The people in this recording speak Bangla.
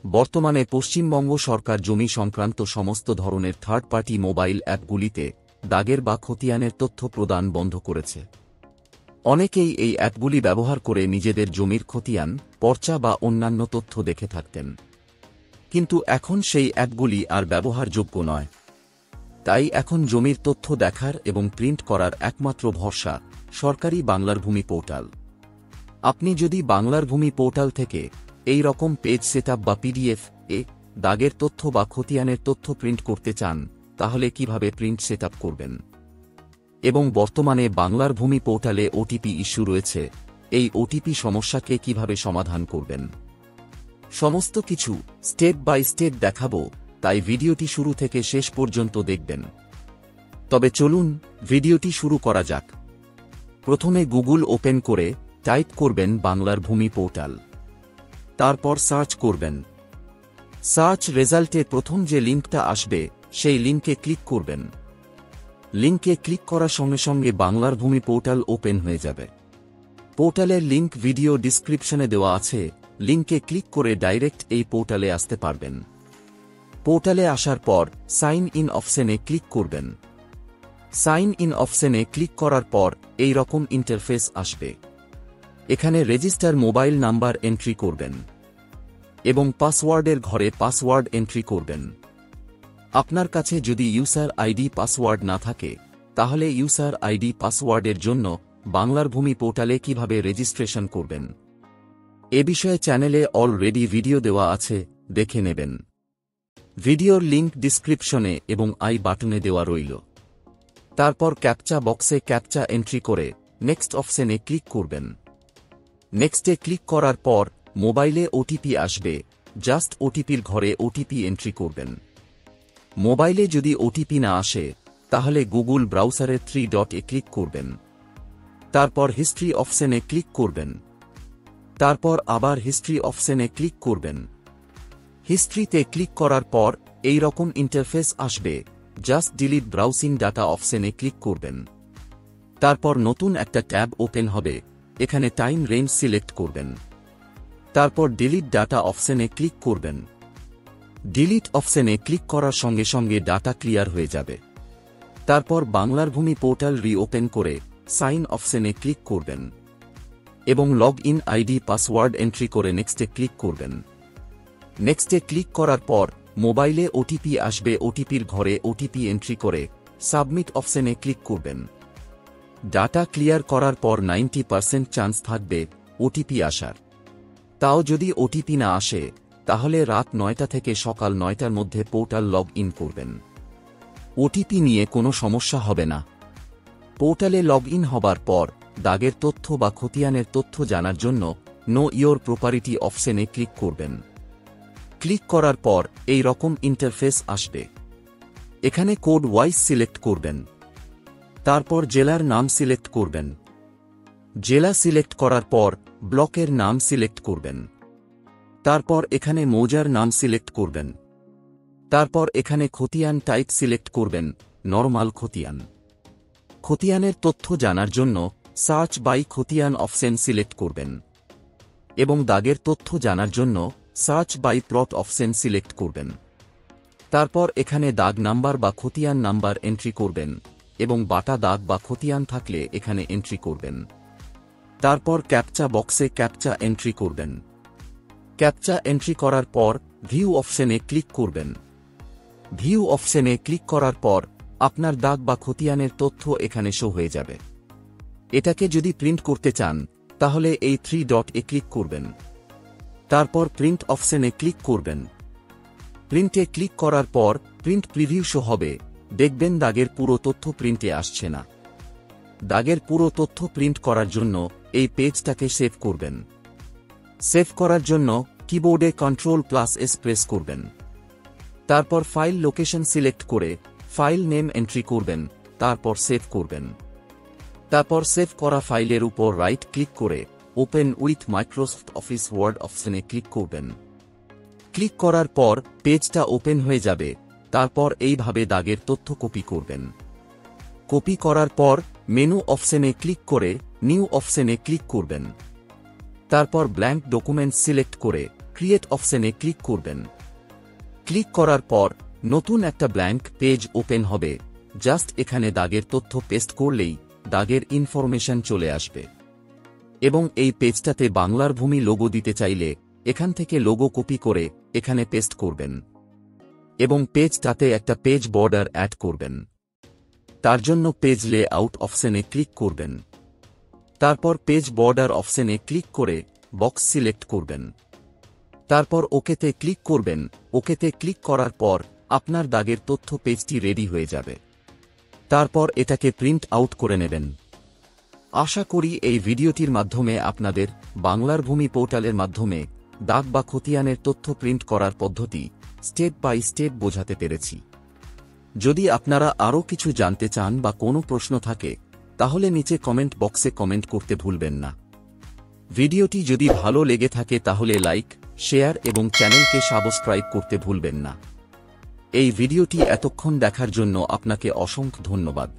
বর্তমানে পশ্চিমবঙ্গ সরকার জমি সংক্রান্ত সমস্ত ধরনের থার্ড পার্টি মোবাইল অ্যাপগুলিতে দাগের বা খতিয়ানের তথ্য প্রদান বন্ধ করেছে। অনেকেই এই অ্যাপগুলি ব্যবহার করে নিজেদের জমির খতিয়ান, পর্চা বা অন্যান্য তথ্য দেখে থাকতেন। কিন্তু এখন সেই অ্যাপগুলি আর ব্যবহারযোগ্য নয়। তাই এখন জমির তথ্য দেখার এবং প্রিন্ট করার একমাত্র ভরসা সরকারি বাংলার ভূমি পোর্টাল। আপনি যদি বাংলার ভূমি পোর্টাল থেকে এই রকম পেজ সেটআপ বা পিডিএফ এ দাগের তথ্য বা খতিয়ানের তথ্য প্রিন্ট করতে চান, তাহলে কিভাবে প্রিন্ট সেটআপ করবেন এবং বর্তমানে বাংলার ভূমি পোর্টালে ওটিপি ইস্যু রয়েছে, এই ওটিপি সমস্যাকে কিভাবে সমাধান করবেন, সমস্ত কিছু স্টেপ বাই স্টেপ দেখাবো। তাই ভিডিওটি শুরু থেকে শেষ পর্যন্ত দেখবেন। তবে চলুন ভিডিওটি শুরু করা যাক। প্রথমে গুগল ওপেন করে টাইপ করবেন বাংলার ভূমি পোর্টাল, তারপর সার্চ করবেন। সার্চ রেজাল্টে প্রথম যে লিঙ্কটা আসবে সেই লিঙ্কে ক্লিক করবেন। লিঙ্কে ক্লিক করার সঙ্গে সঙ্গে বাংলার ভূমি পোর্টাল ওপেন হয়ে যাবে। পোর্টালের লিঙ্ক ভিডিও ডিসক্রিপশনে দেওয়া আছে, লিঙ্কে ক্লিক করে ডাইরেক্ট এই পোর্টালে আসতে পারবেন। পোর্টালে আসার পর সাইন ইন অপশনে ক্লিক করবেন। সাইন ইন অপশনে ক্লিক করার পর এই রকম ইন্টারফেস আসবে। এখানে রেজিস্টার মোবাইল নাম্বার এন্ট্রি করবেন এবং পাসওয়ার্ডের ঘরে পাসওয়ার্ড এন্ট্রি করবেন। আপনার কাছে যদি ইউজার আইডি পাসওয়ার্ড না থাকে, তাহলে ইউজার আইডি পাসওয়ার্ডের জন্য বাংলার ভূমি পোর্টালে কিভাবে রেজিস্ট্রেশন করবেন এ বিষয়ে চ্যানেলে অলরেডি ভিডিও দেওয়া আছে, দেখে নেবেন। ভিডিওর লিঙ্ক ডিসক্রিপশনে এবং আই বাটনে দেওয়া রইল। তারপর ক্যাপচা বক্সে ক্যাপচা এন্ট্রি করে নেক্সট অপশনে ক্লিক করবেন। নেক্সটে ক্লিক করার পর মোবাইলে ওটিপি আসবে, জাস্ট ওটিপির ঘরে ওটিপি এন্ট্রি করবেন। মোবাইলে যদি ওটিপি না আসে, তাহলে গুগল ব্রাউজারের 3 ডটে ক্লিক করবেন। তারপর হিস্ট্রি অপশনে ক্লিক করবেন। তারপর আবার হিস্ট্রি অপশনে ক্লিক করবেন। হিস্ট্রিতে ক্লিক করার পর এই রকম ইন্টারফেস আসবে, জাস্ট ডিলিট ব্রাউজিং ডাটা অপশনে ক্লিক করবেন। তারপর নতুন একটা ট্যাব ওপেন হবে, এখানে টাইম রেঞ্জ সিলেক্ট করবেন। তারপর ডিলিট ডাটা অপশনে ক্লিক করবেন। ডিলিট অপশনে ক্লিক করার সঙ্গে সঙ্গে ডাটা ক্লিয়ার হয়ে যাবে। তারপর বাংলার ভূমি পোর্টাল রিওপেন করে সাইন অপশনে ক্লিক করবেন এবং log in ID password entry করে নেক্সটে ক্লিক করবেন। নেক্সটে ক্লিক করার পর মোবাইলে ওটিপি আসবে, ওটিপির ঘরে ওটিপি এন্ট্রি করে সাবমিট অপশনে ক্লিক করবেন। ডাটা ক্লিয়ার করার পর 90% চান্স থাকবে ওটিপি আসার। তাও যদি ওটিপি না আসে, তাহলে রাত 9টা থেকে সকাল 9টার মধ্যে পোর্টাল লগ ইন করবেন। ওটিপি নিয়ে কোনো সমস্যা হবে না। পোর্টালে লগ ইন হবার পর দাগের তথ্য বা খতিয়ানের তথ্য জানার জন্য নো ইয়োর প্রপার্টি অপশনে ক্লিক করবেন। ক্লিক করার পর এই রকম ইন্টারফেস আসবে। এখানে কোড ওয়াইজ সিলেক্ট করবেন। তারপর জেলার নাম সিলেক্ট করবেন। জেলা সিলেক্ট করার পর ব্লকের নাম সিলেক্ট করবেন। তারপর এখানে মৌজার নাম সিলেক্ট করবেন। তারপর এখানে খতিয়ান টাইপ সিলেক্ট করবেন, নরমাল খতিয়ান। খতিয়ানের তথ্য জানার জন্য সার্চ বাই খতিয়ান অপশন সিলেক্ট করবেন এবং দাগের তথ্য জানার জন্য search by plot option select করবেন। তারপর এখানে দাগ নাম্বার বা খতিয়ান নাম্বার এন্ট্রি করবেন এবং বাটা দাগ বা খতিয়ান থাকলে এখানে এন্ট্রি করবেন। তারপর ক্যাপচা বক্সে ক্যাপচা এন্ট্রি করবেন। ক্যাপচা এন্ট্রি করার পর ভিউ অপশনে ক্লিক করবেন। ভিউ অপশনে ক্লিক করার পর আপনার দাগ বা খতিয়ানের তথ্য এখানে শো হয়ে যাবে। এটাকে যদি প্রিন্ট করতে চান, তাহলে এই 3 ডটে ক্লিক করবেন। তারপর প্রিন্ট অপশনে ক্লিক করবেন। প্রিন্টে ক্লিক করার পর প্রিন্ট প্রিভিউ শো হবে, দেখবেন দাগের পুরো তথ্য প্রিন্টে আসছে না। দাগের পুরো তথ্য প্রিন্ট করার জন্য এই পেজটাকে সেভ করবেন। সেভ করার জন্য কিবোর্ডে Ctrl+S প্রেস করবেন। তারপর ফাইল লোকেশন সিলেক্ট করে ফাইল নেম এন্ট্রি করবেন, তারপর সেভ করবেন। তারপর সেভ করা ফাইলের উপর রাইট ক্লিক করে open with Microsoft office word অপশনে ক্লিক করবেন। ক্লিক করার পর পেজটা ওপেন হয়ে যাবে। তারপর এইভাবে দাগের তথ্য কপি করবেন। কপি করার পর মেনু অপশনে ক্লিক করে নিউ অপশনে ক্লিক করবেন। তারপর ব্ল্যাঙ্ক ডকুমেন্ট সিলেক্ট করে ক্রিয়েট অপশনে ক্লিক করবেন। ক্লিক করার পর নতুন একটা ব্ল্যাঙ্ক পেজ ওপেন হবে। জাস্ট এখানে দাগের তথ্য পেস্ট করলেই দাগের ইনফরমেশন চলে আসবে। এবং এই পেজটাতে বাংলার ভূমি লোগো দিতে চাইলে এখান থেকে লোগো কপি করে এখানে পেস্ট করবেন এবং পেজটাতে একটা পেজ বর্ডার অ্যাড করবেন। তার জন্য পেজ লেআউট অপশনে ক্লিক করবেন। তারপর পেজ বর্ডার অপশনে ক্লিক করে বক্স সিলেক্ট করবেন। তারপর ওকেতে ক্লিক করবেন। ওকেতে ক্লিক করার পর আপনার দাগের তথ্য পেজটি রেডি হয়ে যাবে। তারপর এটাকে প্রিন্ট আউট করে নেবেন। আশা করি এই ভিডিওটির মাধ্যমে আপনাদের বাংলার ভূমি পোর্টালের মাধ্যমে দাগ বা খতিয়ানের তথ্য প্রিন্ট করার পদ্ধতি স্টেপ বাই স্টেপ বোঝাতে পেরেছি। যদি আপনারা আরও কিছু জানতে চান বা কোনো প্রশ্ন থাকে তাহলে নিচে কমেন্ট বক্সে কমেন্ট করতে ভুলবেন না। ভিডিওটি যদি ভালো লেগে থাকে তাহলে লাইক, শেয়ার এবং চ্যানেলকে সাবস্ক্রাইব করতে ভুলবেন না। এই ভিডিওটি এতক্ষণ দেখার জন্য আপনাকে অসংখ্য ধন্যবাদ।